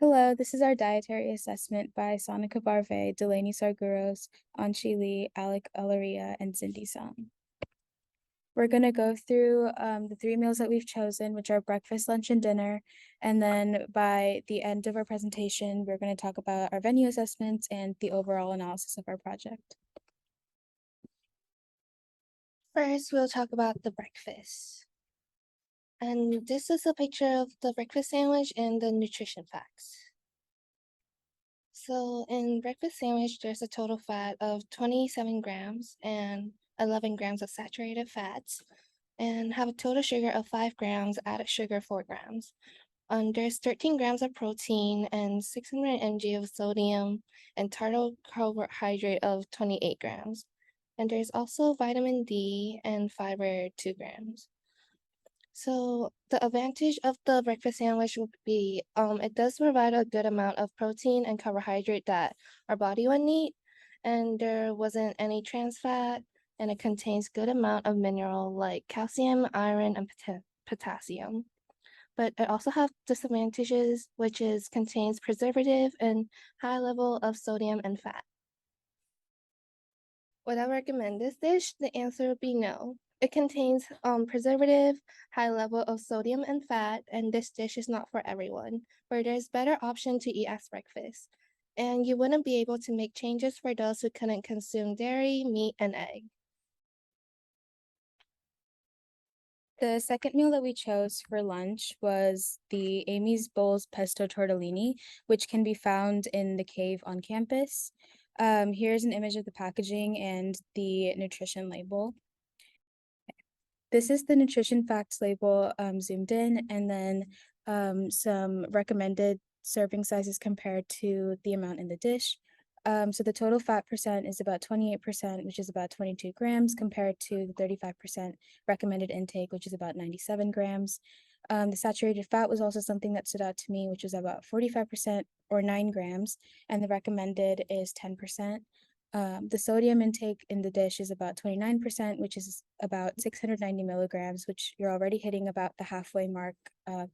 Hello, this is our dietary assessment by Sanika Barve, Delanee Saguros, Anqi, Alec Alaria, and Cindy Tsan. We're going to go through the three meals that we've chosen, which are breakfast, lunch, and dinner. And then by the end of our presentation, we're going to talk about our venue assessments and the overall analysis of our project. First, we'll talk about the breakfast. And this is a picture of the breakfast sandwich and the nutrition facts. So in breakfast sandwich, there's a total fat of 27 grams and 11 grams of saturated fats, and have a total sugar of 5 grams, added sugar 4 grams. There's 13 grams of protein and 600 mg of sodium and total carbohydrate of 28 grams. And there's also vitamin D and fiber 2 grams. So the advantage of the breakfast sandwich would be it does provide a good amount of protein and carbohydrate that our body would need, and there wasn't any trans fat, and it contains good amount of mineral like calcium, iron, and potassium. But it also have disadvantages, which is contains preservative and high level of sodium and fat. Would I recommend this dish? The answer would be no. It contains preservative, high level of sodium and fat, and this dish is not for everyone, where there's better option to eat as breakfast. And you wouldn't be able to make changes for those who couldn't consume dairy, meat, and egg. The second meal that we chose for lunch was the Amy's Bowls Pesto Tortellini, which can be found in the cave on campus. Here's an image of the packaging and the nutrition label. This is the nutrition facts label zoomed in, and then some recommended serving sizes compared to the amount in the dish. So the total fat percent is about 28%, which is about 22 grams, compared to the 35% recommended intake, which is about 97 grams. The saturated fat was also something that stood out to me, which was about 45% or 9 grams, and the recommended is 10%. The sodium intake in the dish is about 29%, which is about 690 milligrams, which you're already hitting about the halfway mark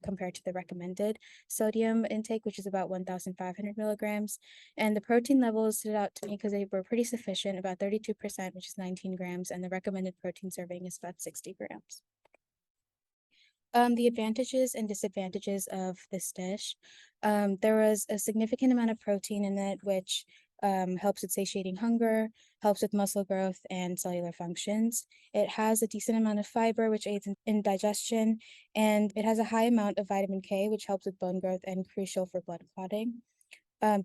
compared to the recommended sodium intake, which is about 1,500 milligrams. And the protein levels stood out to me because they were pretty sufficient, about 32%, which is 19 grams, and the recommended protein serving is about 60 grams. The advantages and disadvantages of this dish. There was a significant amount of protein in it, which helps with satiating hunger, helps with muscle growth and cellular functions. It has a decent amount of fiber, which aids in digestion, and it has a high amount of vitamin K, which helps with bone growth and crucial for blood clotting.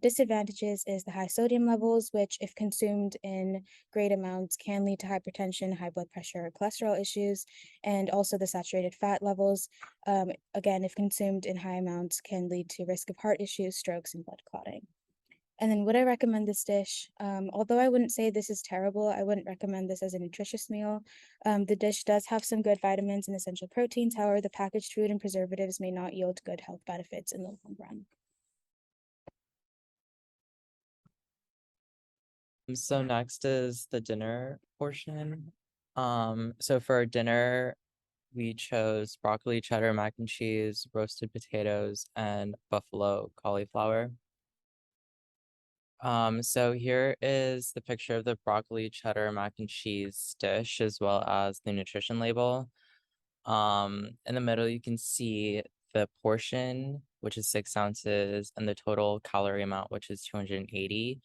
Disadvantages is the high sodium levels, which, if consumed in great amounts, can lead to hypertension, high blood pressure, or cholesterol issues, and also the saturated fat levels. Again, if consumed in high amounts, can lead to risk of heart issues, strokes, and blood clotting. And then would I recommend this dish? Although I wouldn't say this is terrible, I wouldn't recommend this as a nutritious meal. The dish does have some good vitamins and essential proteins. However, the packaged food and preservatives may not yield good health benefits in the long run. So next is the dinner portion. So for our dinner, we chose broccoli, cheddar, mac and cheese, roasted potatoes, and buffalo cauliflower. So here is the picture of the broccoli, cheddar, mac and cheese dish, as well as the nutrition label. In the middle, you can see the portion, which is 6 ounces, and the total calorie amount, which is 280.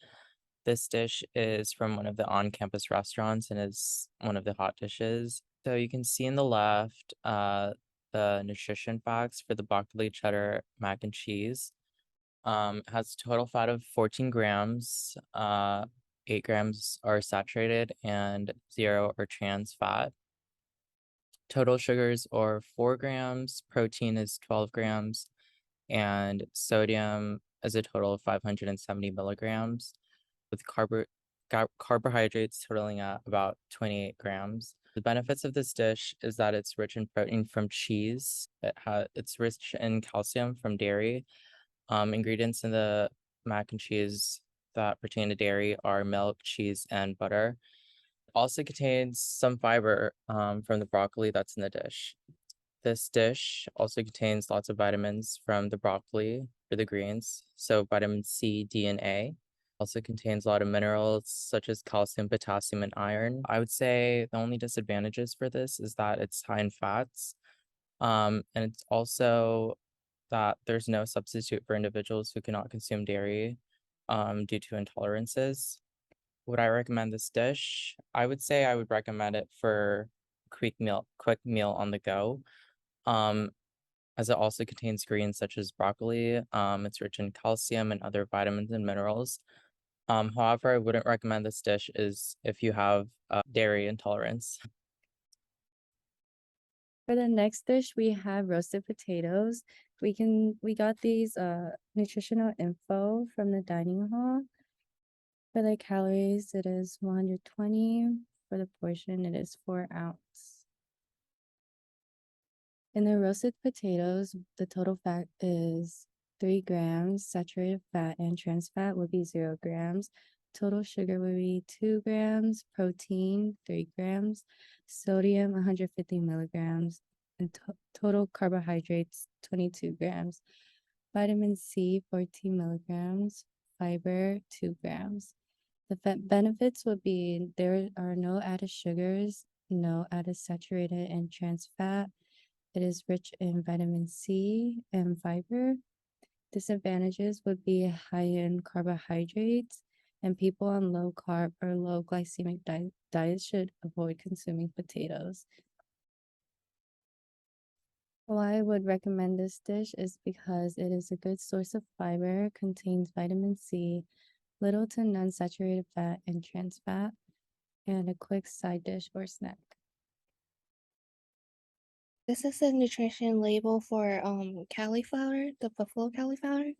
This dish is from one of the on-campus restaurants and is one of the hot dishes. So you can see in the left the nutrition facts for the broccoli, cheddar, mac and cheese. Has a total fat of 14 grams. 8 grams are saturated and 0 are trans fat. Total sugars are 4 grams. Protein is 12 grams. And sodium is a total of 570 milligrams, with carbohydrates totaling at about 28 grams. The benefits of this dish is that it's rich in protein from cheese. It's rich in calcium from dairy. Ingredients in the mac and cheese that pertain to dairy are milk, cheese, and butter. Also contains some fiber from the broccoli that's in the dish. This dish also contains lots of vitamins from the broccoli or the greens, so vitamin C, D, and A. Also contains a lot of minerals such as calcium, potassium, and iron. I would say the only disadvantages for this is that it's high in fats. And it's also that there's no substitute for individuals who cannot consume dairy due to intolerances. Would I recommend this dish? I would say I would recommend it for quick meal on the go. Um, as it also contains greens such as broccoli. It's rich in calcium and other vitamins and minerals. However, I wouldn't recommend this dish is if you have dairy intolerance. For the next dish, we have roasted potatoes. We got these nutritional info from the dining hall. For the calories, it is 120. For the portion, it is 4 ounce. In the roasted potatoes, the total fat is 3 grams. Saturated fat and trans fat would be 0 grams. Total sugar would be 2 grams. Protein, 3 grams. Sodium, 150 milligrams. And total carbohydrates, 22 grams. Vitamin C, 14 milligrams. Fiber, 2 grams. The benefits would be there are no added sugars, no added saturated and trans fat. It is rich in vitamin C and fiber. Disadvantages would be high in carbohydrates, and people on low carb or low glycemic diets should avoid consuming potatoes. Why I would recommend this dish is because it is a good source of fiber, contains vitamin C, little to none saturated fat and trans fat, and a quick side dish or snack. This is the nutrition label for cauliflower, the buffalo cauliflower,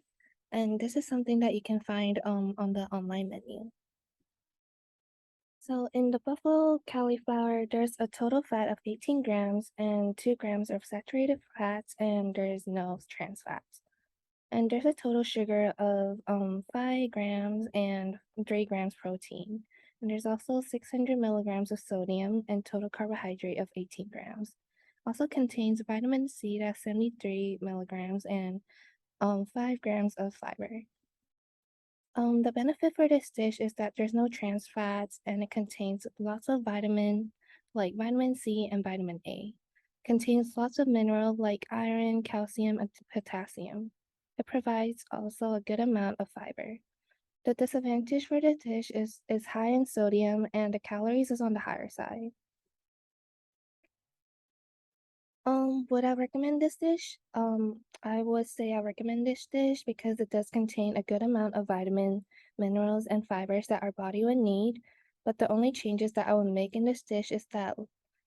and this is something that you can find on the online menu. So in the buffalo cauliflower, there's a total fat of 18 grams and 2 grams of saturated fats, and there's no trans fats. And there's a total sugar of 5 grams and 3 grams protein. And there's also 600 milligrams of sodium and total carbohydrate of 18 grams. Also contains vitamin C, that's 73 milligrams, and 5 grams of fiber. The benefit for this dish is that there's no trans fats and it contains lots of vitamin, like vitamin C and vitamin A. Contains lots of mineral like iron, calcium, and potassium. It provides also a good amount of fiber. The disadvantage for the dish is high in sodium and the calories is on the higher side. Would I recommend this dish? I would say I recommend this dish because it does contain a good amount of vitamin, minerals, and fibers that our body would need. But the only changes that I would make in this dish is that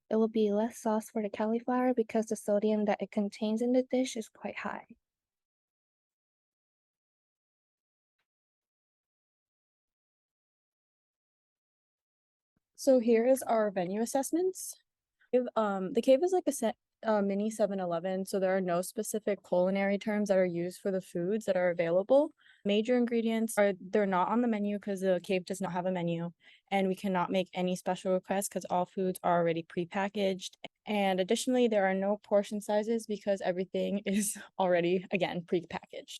it will be less sauce for the cauliflower because the sodium that it contains in the dish is quite high. So here is our venue assessments. The cave is like a mini 7-Eleven, so there are no specific culinary terms that are used for the foods that are available. Major ingredients are they're not on the menu because the cave does not have a menu, and we cannot make any special requests because all foods are already prepackaged. And additionally, there are no portion sizes because everything is already, again, prepackaged.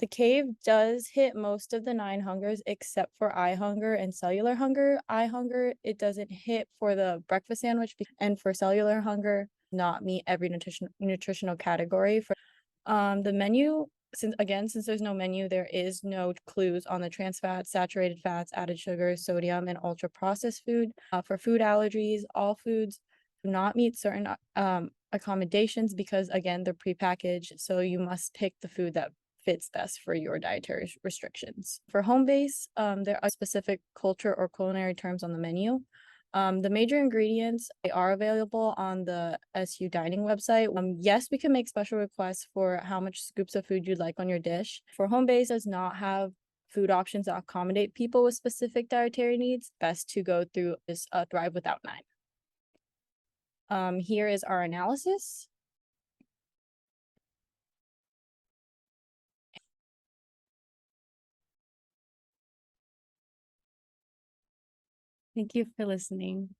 The cave does hit most of the 9 hungers except for eye hunger and cellular hunger. Eye hunger, it doesn't hit for the breakfast sandwich, and for cellular hunger, not meet every nutritional category. For the menu, since there's no menu, there is no clues on the trans fats, saturated fats, added sugars, sodium, and ultra processed food. For food allergies, all foods do not meet certain accommodations because again they're prepackaged, so you must pick the food that fits best for your dietary restrictions. For home base, there are specific culture or culinary terms on the menu. The major ingredients they are available on the SU dining website. Yes, we can make special requests for how much scoops of food you'd like on your dish. For home base does not have food options that accommodate people with specific dietary needs. Best to go through this Thrive Without 9. Here is our analysis. Thank you for listening.